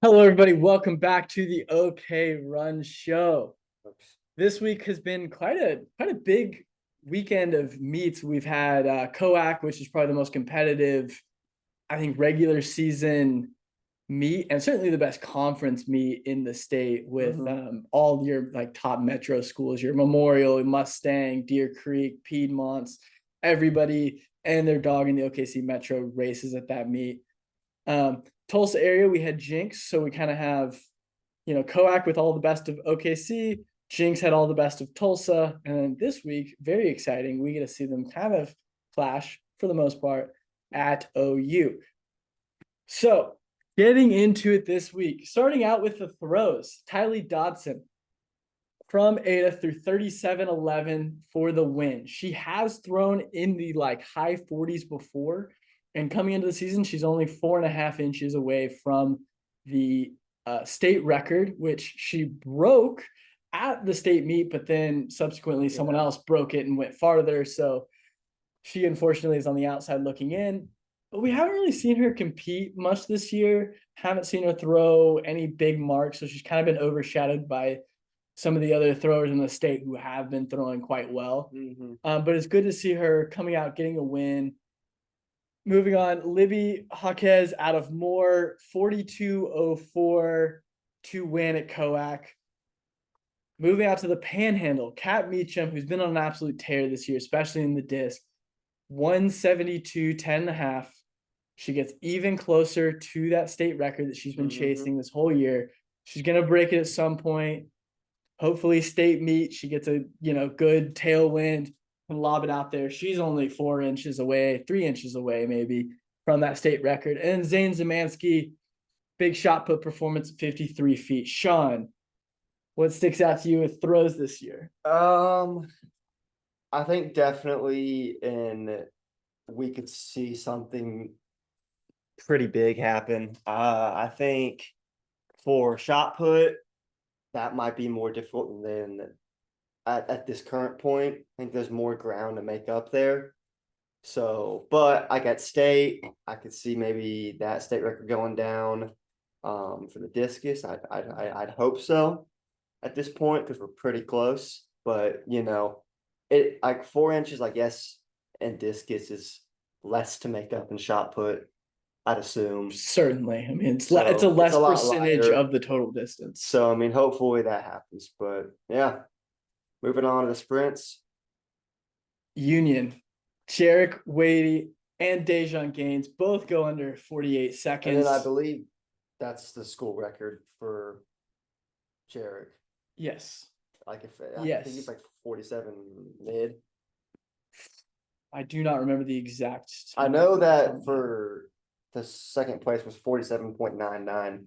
Hello, everybody. Welcome back to the OK Run Show. This week has been quite a big weekend of meets. We've had COAC, which is probably the most competitive, I think, regular season meet, and certainly the best conference meet in the state with all your like top metro schools, your Memorial, Mustang, Deer Creek, Piedmonts, everybody and their dog in the OKC Metro races at that meet. Tulsa area, we had Jinx, so we kind of have, COAC with all the best of OKC. Jinx had all the best of Tulsa, and then this week, very exciting, we get to see them kind of clash for the most part at OU. So, getting into it this week, starting out with the throws, Tylee Dodson from Ada through 37.11 for the win. She has thrown in the high 40s before. And coming into the season, she's only 4.5 inches away from the state record, which she broke at the state meet, but then subsequently someone else broke it and went farther. So she unfortunately is on the outside looking in. But we haven't really seen her compete much this year. Haven't seen her throw any big marks. So she's kind of been overshadowed by some of the other throwers in the state who have been throwing quite well. But it's good to see her coming out, getting a win. Moving on, Libby Jaquez out of Moore, 42.04 to win at COAC. Moving out to the Panhandle, Kat Meacham, who's been on an absolute tear this year, especially in the disc, 172, 10.5. She gets even closer to that state record that she's been chasing this whole year. She's going to break it at some point. Hopefully state meet, she gets a, good tailwind and lob it out there. She's only 4 inches away, 3 inches away maybe from that state record. And Zane Zemansky, big shot put performance at 53 feet. Sean, what sticks out to you with throws this year? I think definitely we could see something pretty big happen. I think for shot put, that might be more difficult than at this current point. I think there's more ground to make up there. So, but like at state, I could see maybe that state record going down for the discus. I'd hope so at this point because we're pretty close. But it like 4 inches, I guess, and discus is less to make up in shot put, I'd assume. Certainly. I mean, it's a less percentage of the total distance. So, I mean, hopefully that happens. But yeah, moving on to the sprints. Union, Jarek Wadey and Dejon Gaines both go under 48 seconds. And then I believe that's the school record for Jarek. Yes. I think he's like 47 mid. I do not remember the exact. I know that for the second place was 47.99.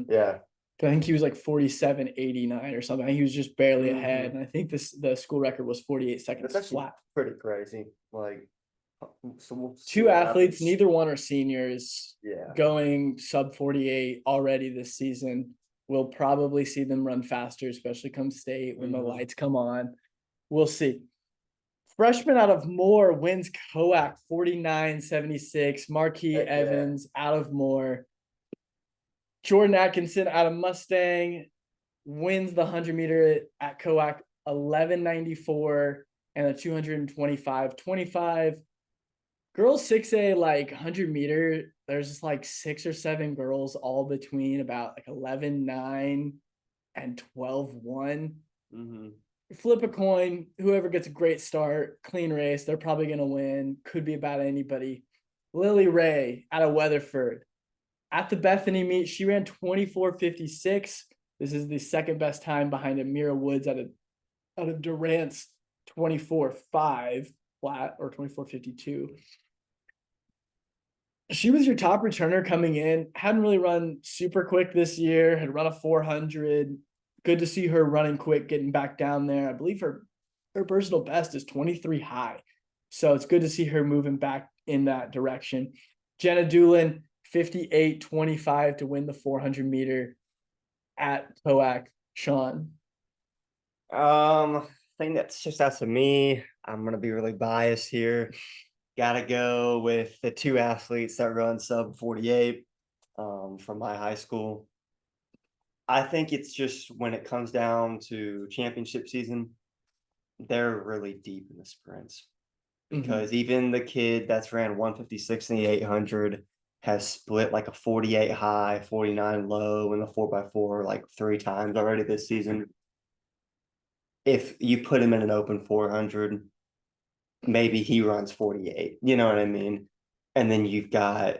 Yeah. I think he was like 47.89 or something. He was just barely ahead. And I think the school record was 48 seconds That's flat. Pretty crazy. So we'll two athletes, neither one are seniors. Yeah. Going sub 48 already this season. We'll probably see them run faster, especially come state when the lights come on. We'll see. Freshman out of Moore wins COAC 49.76. Marquis Evans out of Moore. Jordan Atkinson out of Mustang wins the 100-meter at COAC 11.94 and a 225.25. Girls 6A 100-meter, there's just 6 or 7 girls all between about 11.9 and 12.1. Flip a coin, whoever gets a great start, clean race, they're probably going to win. Could be about anybody. Lily Ray out of Weatherford. At the Bethany meet, she ran 24.56. This is the second best time behind Amira Woods out of Durant's 24.5 flat or 24.52. She was your top returner coming in. Hadn't really run super quick this year. Had run a 400. Good to see her running quick, getting back down there. I believe her personal best is 23 high. So it's good to see her moving back in that direction. Jenna Doolin, 58.25 to win the 400-meter at COAC. Sean? I think that's just out to me. I'm going to be really biased here. Got to go with the two athletes that run sub 48. from my high school. I think it's just when it comes down to championship season, they're really deep in the sprints because even the kid that's ran 156 in the 800 has split like a 48 high, 49 low in the 4x4 like 3 times already this season. If you put him in an open 400, maybe he runs 48. You know what I mean? And then you've got,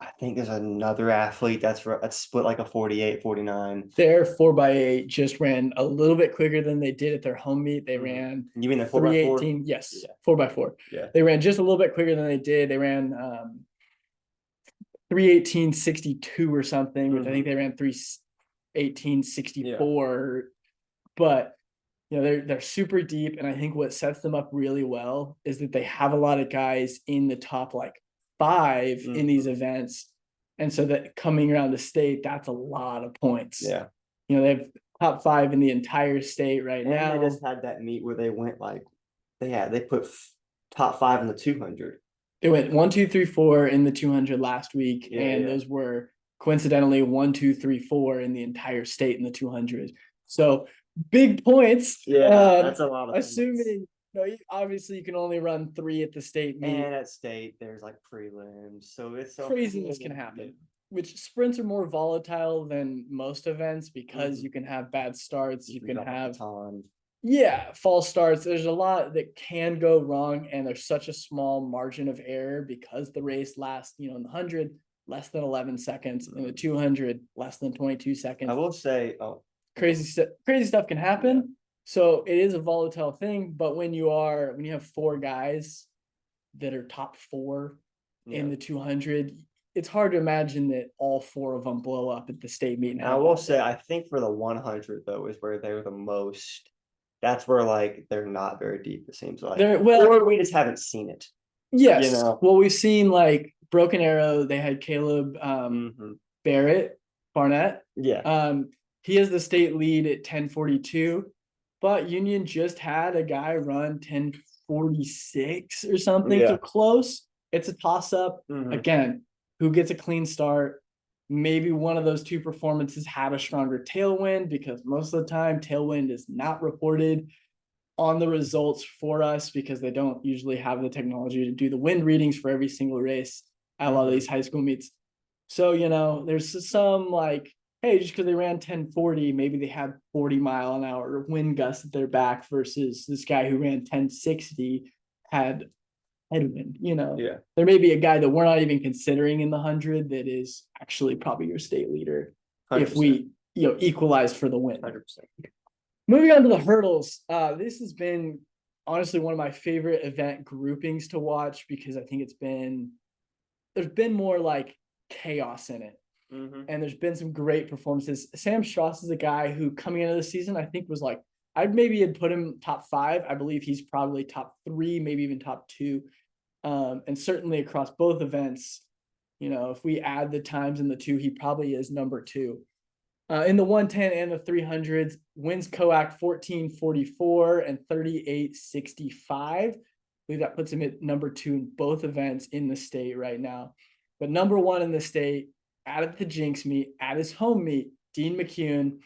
I think there's another athlete that's split like a 48, 49. Their 4x8 just ran a little bit quicker than they did at their home meet. They ran You mean the 4x4? 3:18. Yes, Yeah. 4x4. Yeah. They ran just a little bit quicker than they did. They ran 3:18.62 or something, which I think they ran 3:18.64. But you know, they're super deep, and I think what sets them up really well is that they have a lot of guys in the top like 5 in these events. And so that coming around the state, that's a lot of points. Yeah. You know, they have top 5 in the entire state right now. And they just had that meet where they went like they put top 5 in the 200. They went 1, 2, 3, 4 in the 200 last week, and those were coincidentally 1, 2, 3, 4 in the entire state in the 200. So big points. Yeah, that's a lot of assuming obviously you can only run 3 at the state meet. And at state, there's like prelims, so it's craziness can happen. Which sprints are more volatile than most events because you can have bad starts, you can have false starts. There's a lot that can go wrong, and there's such a small margin of error because the race lasts, in the 100 less than 11 seconds, in the 200 less than 22 seconds. I will say, crazy stuff can happen. So it is a volatile thing, but when you have 4 guys that are top 4 in the 200, it's hard to imagine that all 4 of them blow up at the state meet. I will say, I think for the 100 though is where they're the most. That's where like they're not very deep. It seems like or we just haven't seen it. Yes. Well, we've seen like Broken Arrow. They had Caleb Barnett. Yeah. He has the state lead at 10:42, but Union just had a guy run 10:46 or something. So close. It's a toss up. Again, who gets a clean start? Maybe one of those 2 performances had a stronger tailwind, because most of the time tailwind is not reported on the results for us because they don't usually have the technology to do the wind readings for every single race at a lot of these high school meets. So, there's some like, hey, just because they ran 10:40, maybe they had 40-mile-an-hour wind gusts at their back versus this guy who ran 10:60 had headwind. There may be a guy that we're not even considering in the 100 that is actually probably your state leader 100%. If we equalize for the win. 100%. Moving on to the hurdles. This has been honestly one of my favorite event groupings to watch, because I think there's been more like chaos in it. And there's been some great performances. Sam Strauss is a guy who, coming into the season, I think was like, I maybe had put him top 5. I believe he's probably top 3, maybe even top 2. And certainly across both events, if we add the times in the 2, he probably is number 2. In the 110 and the 300s, wins COAC 14:44 and 38:65. I believe that puts him at number 2 in both events in the state right now. But number 1 in the state, at the Jinx meet, at his home meet, Dean McCune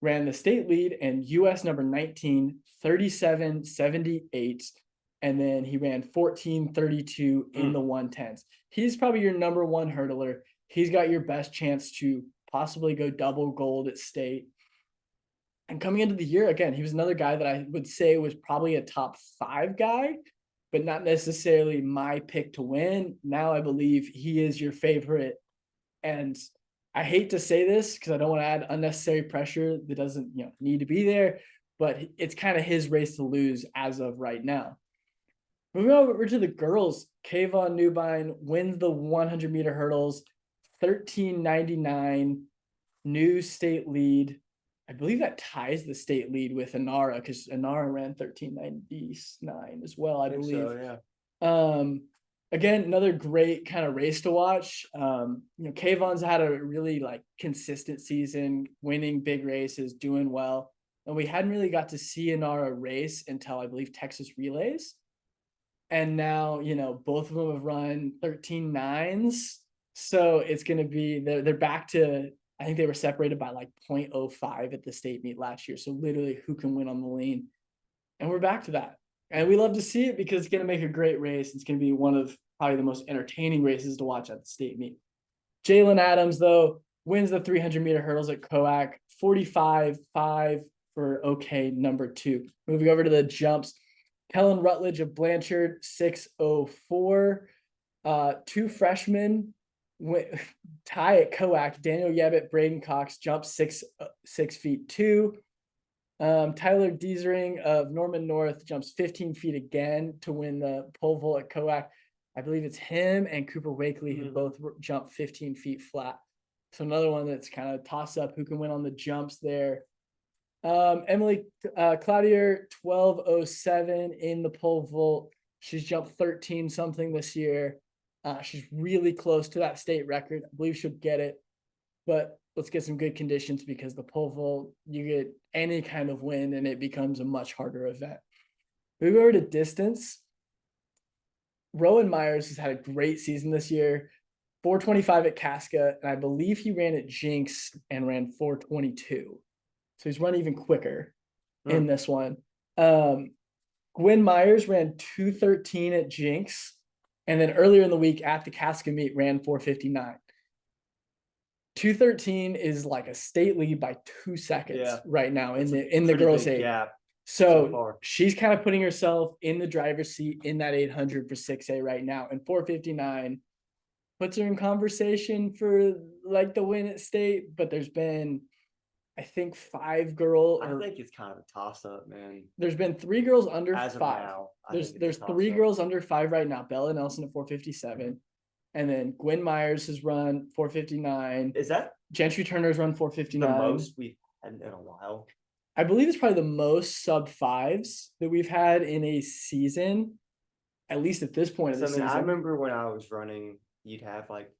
ran the state lead and US number 19, 37:78. And then he ran 14:32 in the 110s. He's probably your number 1 hurdler. He's got your best chance to possibly go double gold at state. And coming into the year, again, he was another guy that I would say was probably a top 5 guy, but not necessarily my pick to win. Now I believe he is your favorite. And I hate to say this because I don't want to add unnecessary pressure that doesn't need to be there, but it's kind of his race to lose as of right now. Moving over to the girls, Kayvon Newbine wins the 100-meter hurdles, 13:99, new state lead. I believe that ties the state lead with Inara, because Inara ran 13:99 as well, I believe. So, yeah. Again, another great kind of race to watch. Kayvon's had a really consistent season, winning big races, doing well. And we hadn't really got to see Inara race until I believe Texas Relays. And now, both of them have run 13:9s. So it's going to be, they're back to, I think they were separated by like 0.05 at the state meet last year. So literally who can win on the lean. And we're back to that. And we love to see it because it's going to make a great race. It's going to be one of probably the most entertaining races to watch at the state meet. Jalen Adams, though, wins the 300-meter hurdles at COAC, 45.5 for OK number 2. Moving over to the jumps, Kellen Rutledge of Blanchard, 6:04. 2 freshmen tie at COAC. Daniel Yebbett, Braden Cox jumped 6'2". Tyler Diezering of Norman North jumps 15 feet again to win the pole vault at COAC. I believe it's him and Cooper Wakely who both jumped 15 feet flat. So another one that's kind of toss up who can win on the jumps there. Emily Cloutier, 12:07 in the pole vault. She's jumped 13 something this year. She's really close to that state record. I believe she'll get it, but let's get some good conditions because the pole vault, you get any kind of wind and it becomes a much harder event. Moving over to distance, Rowan Myers has had a great season this year. 4:25 at Casca, and I believe he ran at Jinx and ran 4:22. So he's run even quicker in this one. Gwen Myers ran 2:13 at Jinx, and then earlier in the week at the Casca meet ran 4:59. 2:13 is like a state lead by 2 seconds right now in the girls' 8. So she's kind of putting herself in the driver's seat in that 800 for 6A right now, and 4:59 puts her in conversation for like the win at state. But there's been, I think, 5 girls. I think it's kind of a toss up, man. There's been 3 girls under As 5. of now, There's 3 girls under 5 right now. Bella Nelson at 4:57. And then Gwen Myers has run 4:59. Is that Gentry Turner's run 4:59? the most we've had in a while? I believe it's probably the most sub-5s that we've had in a season, at least at this point of the season. I remember when I was running, you'd have like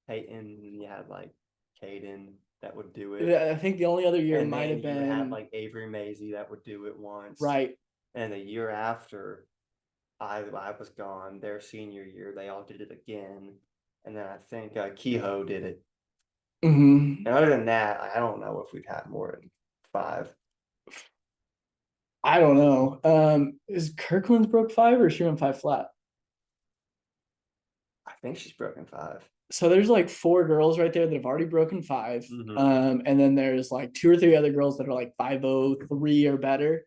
Peyton and you had like Caden that would do it. I think the only other year might have been you had like Avery Maisie that would do it once. Right. And the year after I was gone, their senior year, they all did it again. And then I think Kehoe did it. And other than that, I don't know if we've had more than 5. I don't know. Is Kirkland's broke 5 or is she on 5 flat? I think she's broken 5. So there's like 4 girls right there that have already broken 5. And then there's like 2 or 3 other girls that are like 5:03 or better.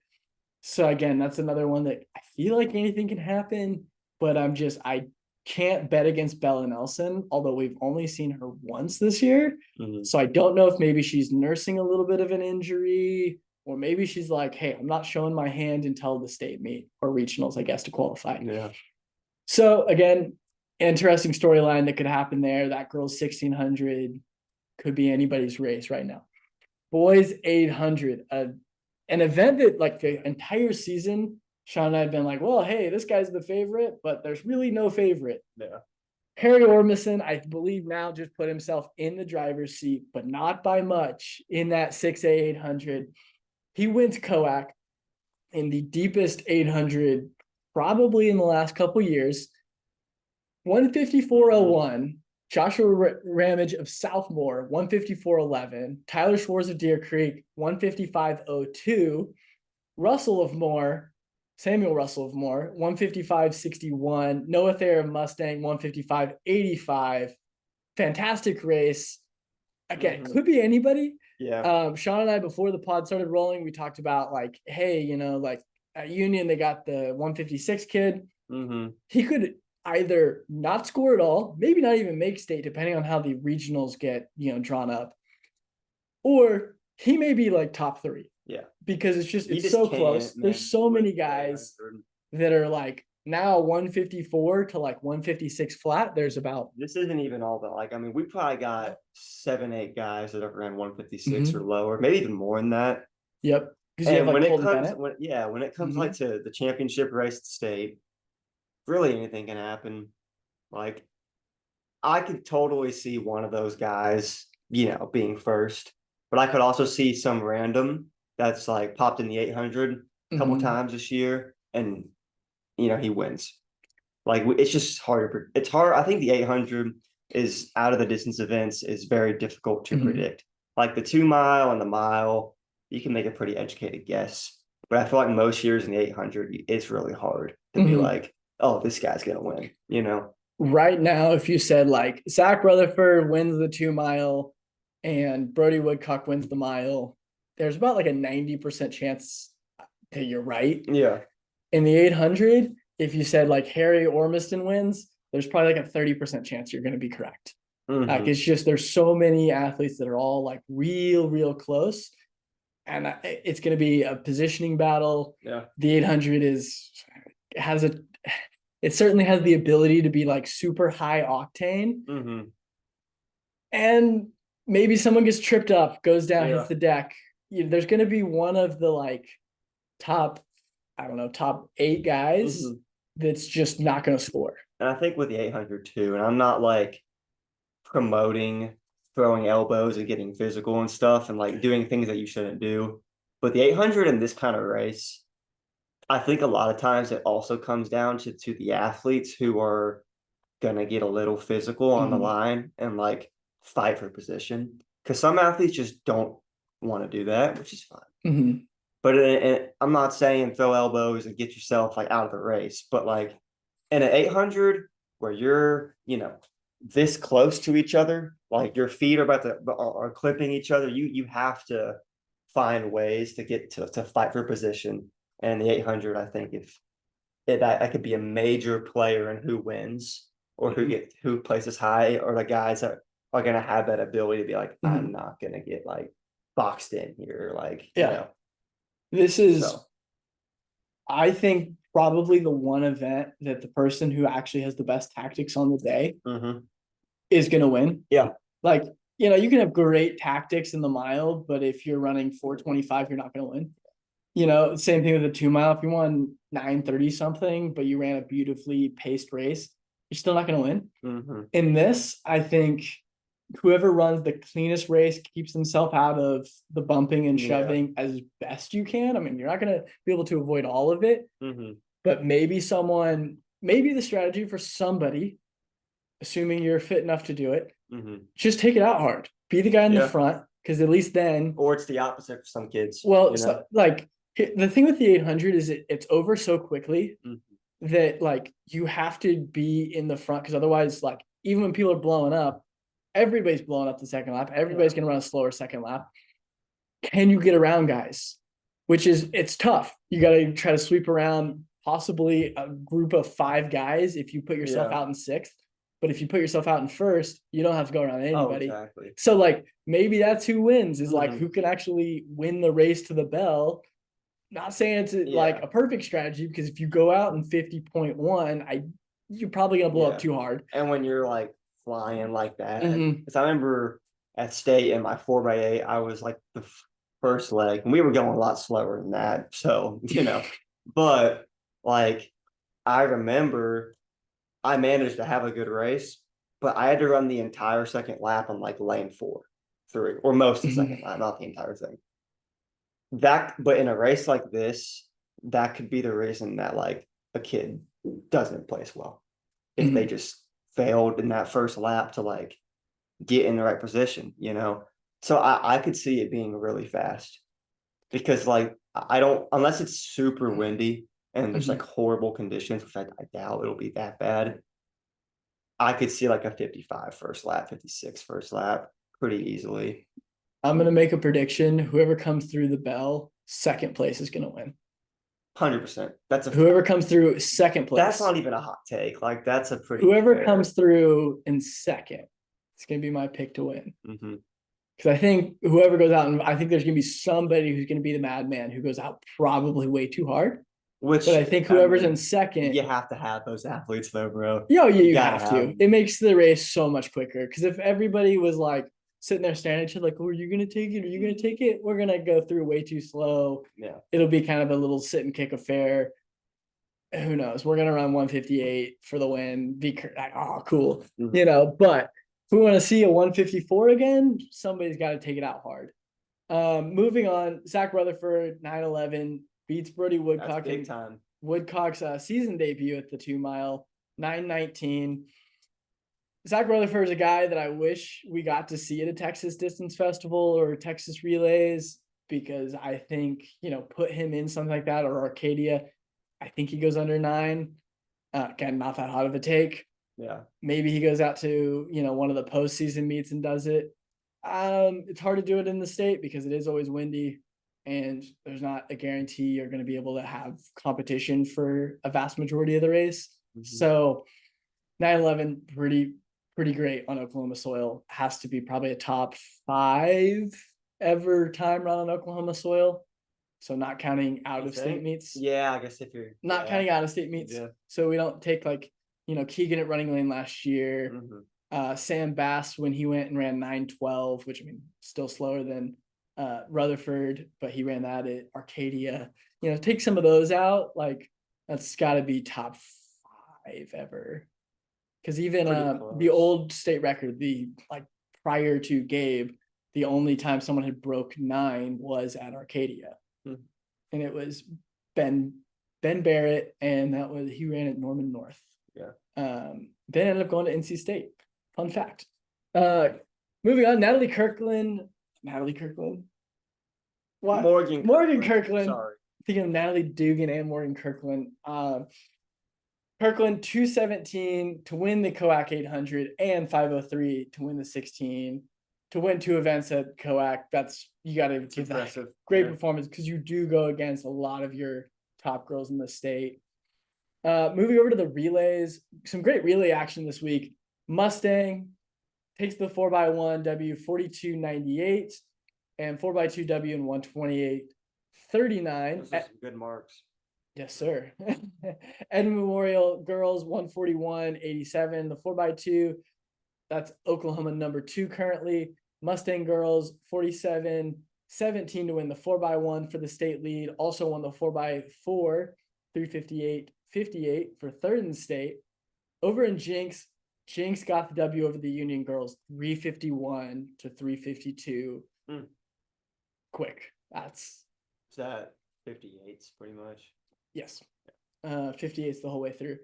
So again, that's another one that I feel like anything can happen, but I can't bet against Bella Nelson, although we've only seen her once this year. So I don't know if maybe she's nursing a little bit of an injury, or maybe she's like, hey, I'm not showing my hand until the state meet or regionals, I guess, to qualify. Yeah. So again, interesting storyline that could happen there. That girl's 1,600 could be anybody's race right now. Boys 800, an event that like the entire season, Sean and I have been like, well, hey, this guy's the favorite, but there's really no favorite. Yeah. Harry Ormison, I believe now just put himself in the driver's seat, but not by much in that 6A 800. He wins COAC in the deepest 800 probably in the last couple years. 154.01. Joshua Ramage of Southmore, 154.11. Tyler Schwartz of Deer Creek, 155.02. Samuel Russell of Moore, 155.61. Noah Thayer of Mustang, 155.85. Fantastic race. Again, could be anybody. Yeah. Sean and I, before the pod started rolling, we talked about like, hey, like at Union, they got the 156 kid. He could either not score at all, maybe not even make state, depending on how the regionals get, drawn up, or he may be like top 3. Yeah. Because it's so close. There's so many guys that are like now 154 to like 156 flat. This isn't even all that. Like, I mean, we probably got 7, 8 guys that have ran 156 or lower, maybe even more than that. Yep. Because you have like when it comes like to the championship race at state, really anything can happen. Like, I could totally see one of those guys, being first, but I could also see some random that's like popped in the 800 a couple times this year, and he wins. Like, it's just hard. It's hard. I think the 800 is out of the distance events is very difficult to Mhm. predict. Like the 2 mile and the mile, you can make a pretty educated guess. But I feel like most years in the 800, it's really hard to be Mhm. like, oh, this guy's gonna win, you know? Right now, if you said like Zach Rutherford wins the 2 mile and Brody Woodcock wins the mile, there's about like a 90% chance that you're right. Yeah. In the 800, if you said like Harry Ormiston wins, there's probably like a 30% chance you're going to be correct. Like Mm-hmm. it's just there's so many athletes that are all like real close, and it's going to be a positioning battle. Yeah. The 800 has a it certainly has the ability to be like super high octane, Mm-hmm. and maybe someone gets tripped up, goes down, Yeah. hits the deck. There's going to be one of the like top, I don't know, top 8 guys Mm-hmm. that's just not going to score. And I think with the 800 too, and I'm not like promoting throwing elbows and getting physical and stuff and like doing things that you shouldn't do. But the 800 in this kind of race, I think a lot of times it also comes down to the athletes who are gonna get a little physical on the Mhm. line and like fight for position. Because some athletes just don't want to do that, which is fine. Mhm. But I'm not saying throw elbows and get yourself like out of the race, but like in an 800 where you're, this close to each other, like your feet are about to are clipping each other, you have to find ways to get to fight for position. And the 800, I think if that could be a major player in who wins or who places high, or the guys that are gonna have that ability to be like, I'm Mhm. not gonna get like boxed in here, like Yeah. This is, so. I think, probably the one event that the person who actually has the best tactics on the day Mm-hmm. is going to win. Yeah. Like, you can have great tactics in the mile, but if you're running 425, you're not going to win. Same thing with the 2 mile. If you won 930 something, but you ran a beautifully paced race, you're still not going to win. Mm-hmm. In this, I think whoever runs the cleanest race keeps themselves out of the bumping and Yeah. shoving as best you can. I mean, you're not going to be able to avoid all of it, Mm-hmm. but maybe the strategy for somebody, assuming you're fit enough to do it, Mm-hmm. just take it out hard. Be the guy in the Yeah. front, because at least then, Or it's the opposite for some kids. well, so, like the thing with the 800 is it's over so quickly Mm-hmm. that like you have to be in the front, because otherwise, like even when people are blowing up, everybody's blowing up the second lap. Everybody's going to run a slower second lap. Can you get around guys? It's tough. You got to try to sweep around possibly a group of 5 guys if you put yourself Yeah. out in sixth. But if you put yourself out in first, you don't have to go around Oh, anybody. exactly. So like maybe that's who wins, is like Mhm. who can actually win the race to the bell. Not saying it's like Yeah. a perfect strategy, because if you go out in 50.1, you're probably gonna blow up Yeah. too hard. And when you're like flying like that, Mhm. because I remember at state in my 4x8, I was like the first leg, and we were going a lot slower than that. So, but like I remember I managed to have a good race, but I had to run the entire second lap on like lane 4 through, or most of the second lap, not the entire thing. But in a race like this, that could be the reason that like a kid doesn't place well, if they Mhm. just failed in that first lap to like get in the right position. So I could see it being really fast, because like I don't, unless it's super windy and there's like Mhm. horrible conditions, which I doubt it'll be that bad. I could see like a 55 first lap, 56 first lap pretty easily. I'm gonna make a prediction. Whoever comes through the bell, second place is gonna win. 100%. Whoever comes through second That's place, not even a hot take. Like that's a pretty whoever fair. comes through in second, it's gonna be my pick to win. Mm-hmm. Because I think whoever goes out, and I think there's gonna be somebody who's gonna be the madman who goes out probably way too hard. Which But I think I whoever's mean, in second, you have to have those athletes though, bro. yeah, You you gotta have to. have. It makes the race so much quicker. Because if everybody was like sitting there staring at each other, like, "Oh, are you gonna take it? Are you gonna take it?" We're gonna go through way too slow. Yeah. It'll be kind of a little sit and kick affair. Who knows? We're gonna run 158 for the win. Be like, oh, cool, Mhm. But if we want to see a 154 again, somebody's got to take it out hard. Moving on, Zach Rutherford 911 beats Brody That's Woodcock big in time. Woodcock's season debut at the 2 mile 919. Zach Rutherford is a guy that I wish we got to see at a Texas Distance Festival or Texas Relays, because I think, put him in something like that, or Arcadia. I think he goes under 9. Again, not that hot of a take. Yeah. Maybe he goes out to, one of the postseason meets and does it. It's hard to do it in the state because it is always windy, and there's not a guarantee you're going to be able to have competition for a vast majority of the race. So 9/11, pretty great on Oklahoma soil. Has to be probably a top 5 ever time run on Oklahoma soil. So not counting out of state meets. Yeah, I guess if you're not counting out of state meets. Yeah. So we don't take Keegan at Running Lane last year. Sam Bass, when he went and ran 9:12, which still slower than Rutherford, but he ran that at Arcadia. Take some of those out. That's got to be top 5 ever. Because even the old state record, prior to Gabe, the only time someone had broke 9 was at Arcadia, and it was Ben Barrett, and he ran at Norman North. Yeah. Then ended up going to NC State. Fun fact. Moving on, Natalie Kirkland. What? Morgan Kirkland. Sorry. Thinking of Natalie Dugan and Morgan Kirkland. Kirkland 2:17 to win the COAC 800 and 5:03 to win the 16. To win 2 events at COAC, you got to give that great performance, because you do go against a lot of your top girls in the state. Moving over to the relays, some great relay action this week. Mustang takes the 4x1 W 42.98 and 4x2 W in 128.39. Those are some good marks. Yes, sir. Edmond Memorial girls 141.87. The 4x2, that's Oklahoma number 2 currently. Mustang girls 47.17 to win the 4x1 for the state lead. Also won the 4x4 358.58 for third in the state. Over in Jinx got the W over the Union girls 351 to 352. Quick. Is that 58s pretty much? Yes. 58s the whole way through.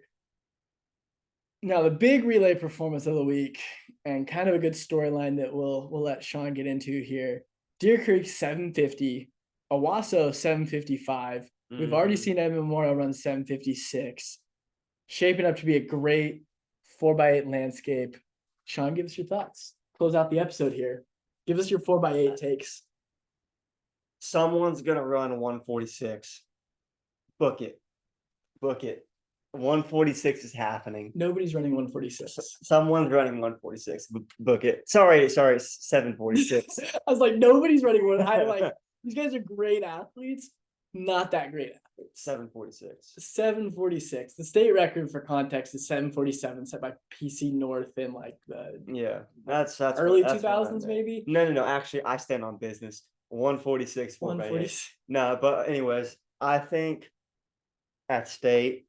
Now, the big relay performance of the week, and kind of a good storyline that we'll let Sean get into here. Deer Creek 750, Owasso 755. We've already seen Edmond Memorial run 756. Shaping up to be a great 4x8 landscape. Sean, give us your thoughts. Close out the episode here. Give us your 4x8 takes. Someone's going to run 146. Book it. 146 is happening. Nobody's running 146. Someone's running 146. Book it. Sorry, 746. I was like, nobody's running one. These guys are great athletes. Not that great athletes. 746. 746. The state record for context is 747, set by PC North in that's early 2000s maybe. No. Actually, I stand on business. 146. 146. No, but anyways, I think at state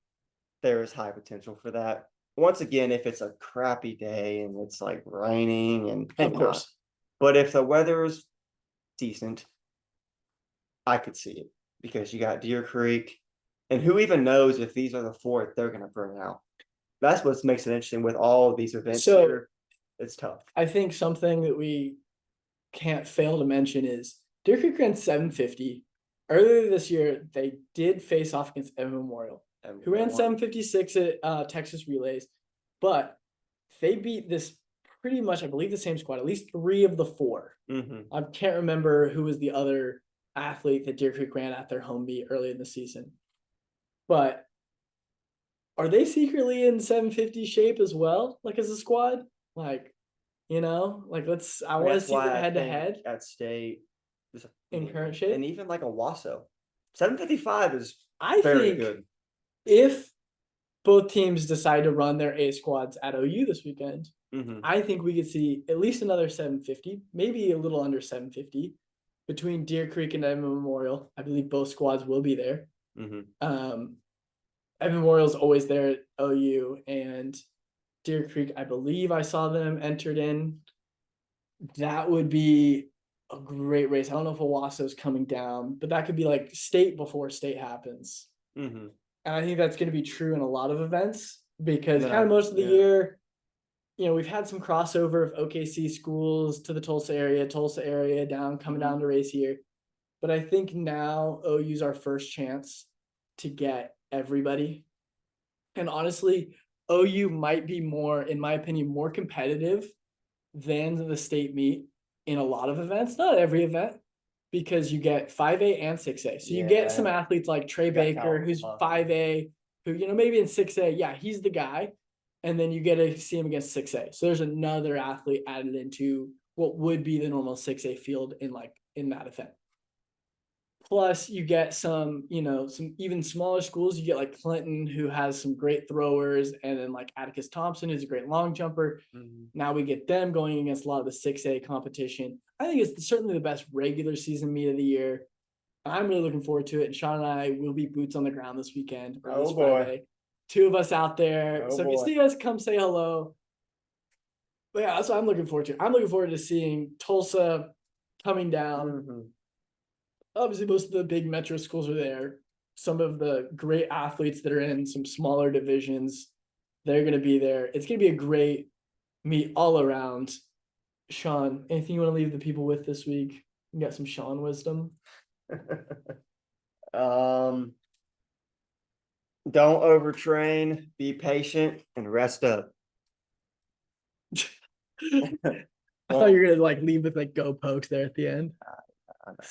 there is high potential for that. Once again, if it's a crappy day and it's raining and of course, but if the weather is decent, I could see it, because you got Deer Creek, and who even knows if these are the 4 they're going to bring out. That's what makes it interesting with all of these events. So it's tough. I think something that we can't fail to mention is Deer Creek ran 750. Earlier this year, they did face off against Edmond Memorial, who ran 756 at Texas Relays, but they beat this pretty much, I believe, the same squad, at least 3 of the 4. I can't remember who was the other athlete that Deer Creek ran at their home meet early in the season. But are they secretly in 750 shape as well, as a squad? I want to see them head to head at state in current shape, and even a Owasso. 755 is very good. If both teams decide to run their A squads at OU this weekend, I think we could see at least another 750, maybe a little under 750 between Deer Creek and Edmond Memorial. I believe both squads will be there. Edmond Memorial's always there at OU, and Deer Creek, I believe I saw them entered in. That would be a great race. I don't know if Owasso's coming down, but that could be state before state happens. And I think that's going to be true in a lot of events, because kind of most of the year, we've had some crossover of OKC schools to the Tulsa area down, coming down to race here. But I think now OU's our first chance to get everybody. And honestly, OU might be more, in my opinion, more competitive than the state meet in a lot of events, not every event, because you get 5A and 6A. So you get some athletes like Trey You got Baker, who's Calhoun. 5A, who, maybe in 6A, yeah, he's the guy. And then you get to see him against 6A. So there's another athlete added into what would be the normal 6A field in that event. Plus, you get some even smaller schools. You get like Clinton, who has some great throwers, and then like Atticus Thompson, who's a great long jumper. Now we get them going against a lot of the 6A competition. I think it's certainly the best regular season meet of the year. I'm really looking forward to it. And Sean and I will be boots on the ground this weekend. Oh boy. 5A. Two of us out there. Oh so boy. if you see us, come say hello. But yeah, that's what I'm looking forward to. I'm looking forward to seeing Tulsa coming down. Obviously, most of the big metro schools are there. Some of the great athletes that are in some smaller divisions, they're going to be there. It's going to be a great meet all around. Sean, anything you want to leave the people with this week? You got some Sean wisdom? Don't overtrain, be patient, and rest up. I thought you were gonna leave with go pokes there at the end.